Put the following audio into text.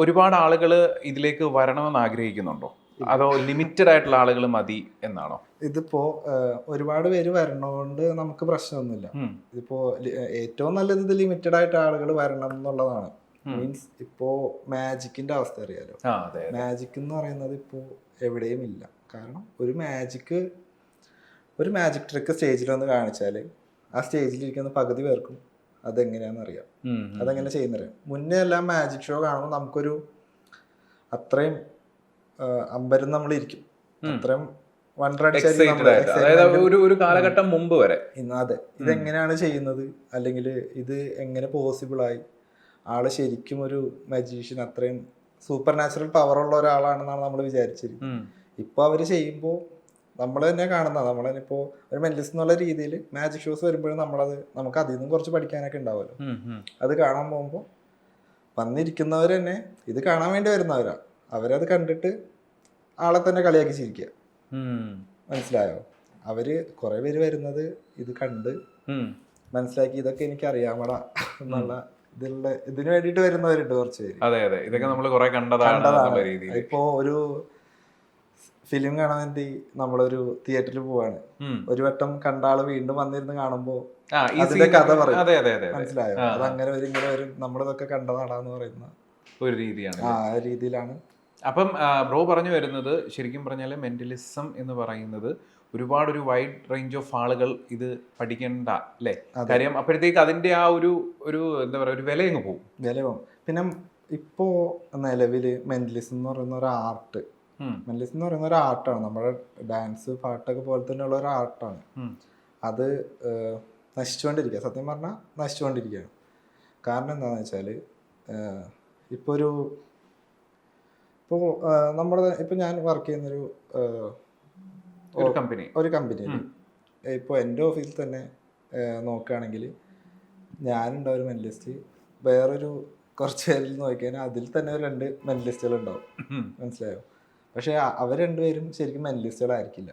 ഒരുപാട് ആളുകൾ ഇതിലേക്ക് വരണമെന്ന് ആഗ്രഹിക്കുന്നുണ്ടോ? അതോ ലിമിറ്റഡ് ആയിട്ടുള്ള ആളുകൾ മതി എന്നാണോ? ഇതിപ്പോ ഒരുപാട് പേര് വരണോണ്ട് നമുക്ക് പ്രശ്നമൊന്നുമില്ല. ഇതിപ്പോ ഏറ്റവും നല്ലത് ഇത് ലിമിറ്റഡ് ആയിട്ട് ആളുകൾ വരണം എന്നുള്ളതാണ്. മീൻസ് ഇപ്പോ മാജിക്കിന്റെ അവസ്ഥ അറിയാലോ. മാജിക് എന്ന് പറയുന്നത് ഇപ്പോ എവിടെയും ഇല്ല. കാരണം ഒരു മാജിക് ട്രിക്ക് സ്റ്റേജിൽ വന്ന് കാണിച്ചാൽ ആ സ്റ്റേജിലിരിക്കുന്ന പകുതി പേർക്കും അതെങ്ങനെയാണെന്ന് അറിയാം. അതെങ്ങനെ ചെയ്യുന്നറിയാം. മുന്നേ എല്ലാം മാജിക് ഷോ കാണുമ്പോൾ നമുക്കൊരു അത്രയും അമ്പരം നമ്മളിരിക്കും. അത്രയും ഒരു കാലഘട്ടം മുമ്പ് വരെ. അതെ, ഇതെങ്ങനെയാണ് ചെയ്യുന്നത്, അല്ലെങ്കിൽ ഇത് എങ്ങനെ പോസിബിളായി, ആള് ശരിക്കും ഒരു മജീഷ്യൻ, അത്രയും സൂപ്പർ നാച്ചുറൽ പവർ ഉള്ള ഒരാളാണെന്നാണ് നമ്മൾ വിചാരിച്ചിരുന്നത്. ഇപ്പൊ അവര് ചെയ്യുമ്പോൾ നമ്മൾ തന്നെ കാണുന്ന, നമ്മൾ തന്നെ ഇപ്പോൾ ഒരു മെന്റലിസ്റ്റ് എന്നുള്ള രീതിയിൽ മാജിക് ഷോസ് വരുമ്പോഴും നമുക്ക് അതിൽ നിന്നും കുറച്ച് പഠിക്കാനൊക്കെ ഉണ്ടാവുമല്ലോ. അത് കാണാൻ പോകുമ്പോൾ വന്നിരിക്കുന്നവർ തന്നെ ഇത് കാണാൻ വേണ്ടി വരുന്നവരാ. അവരത് കണ്ടിട്ട് ആളെ തന്നെ കളിയാക്കി ചിരിക്കുക. മനസ്സിലായോ? അവര് കുറെ പേര് വരുന്നത് ഇത് കണ്ട് മനസ്സിലാക്കി ഇതൊക്കെ എനിക്ക് അറിയാമടാ എന്നുള്ള ഇതിന് വേണ്ടിട്ട് വരുന്നവരുണ്ട് കുറച്ച് പേര്. അതെ അതെ, ഇതൊക്കെ നമ്മൾ കുറെ കണ്ടതാണ്. ഇപ്പോ ഒരു ഫിലിം കാണാൻ വേണ്ടി നമ്മളൊരു തിയേറ്ററിൽ പോവാണ്. ഒരു വട്ടം കണ്ട ആള് വീണ്ടും വന്നിരുന്ന് കാണുമ്പോ അതിന്റെ കഥ പറയും. മനസ്സിലായോ? അതങ്ങനെ വരും, ഇങ്ങനെ വരും, നമ്മളിതൊക്കെ കണ്ടതാണെന്ന് പറയുന്ന ഒരു രീതിയാണ്. ആ രീതിയിലാണ്. അപ്പം ബ്രോ പറഞ്ഞു വരുന്നത്, ശരിക്കും പറഞ്ഞാൽ മെന്റലിസം എന്ന് പറയുന്നത് ഒരു വൈഡ് റേഞ്ച് ഓഫ് ആളുകൾ ഇത് പഠിക്കേണ്ട അല്ലേ കാര്യം. അപ്പോഴത്തേക്ക് അതിന്റെ ആ ഒരു എന്താ പറയുക, ഒരു വില അങ്ങ് പോകും. പിന്നെ ഇപ്പോ നിലവില് മെന്റലിസം എന്ന് പറയുന്ന ഒരു ആർട്ട്, മെന്റലിസം എന്ന് പറയുന്ന ഒരു ആർട്ടാണ്. നമ്മുടെ ഡാൻസ് പാട്ടൊക്കെ പോലെ തന്നെയുള്ള ഒരു ആർട്ടാണ്. അത് നശിച്ചുകൊണ്ടിരിക്കുക, സത്യം പറഞ്ഞാൽ നശിച്ചുകൊണ്ടിരിക്കുകയാണ്. കാരണം എന്താണെന്ന് വെച്ചാൽ ഇപ്പോൾ ഞാൻ വർക്ക് ചെയ്യുന്നൊരു കമ്പനിയിൽ ഇപ്പോൾ എൻ്റെ ഓഫീസിൽ തന്നെ നോക്കുകയാണെങ്കിൽ ഞാനുണ്ടാവും ഒരു മെന്റലിസ്റ്റ്, വേറൊരു കുറച്ച് പേരിൽ നോക്കിക്കഴിഞ്ഞാൽ അതിൽ തന്നെ 2 മെന്റലിസ്റ്റുകൾ ഉണ്ടാവും. മനസ്സിലായോ? പക്ഷെ അവർ രണ്ടുപേരും ശരിക്കും മെന്റലിസ്റ്റുകളായിരിക്കില്ല.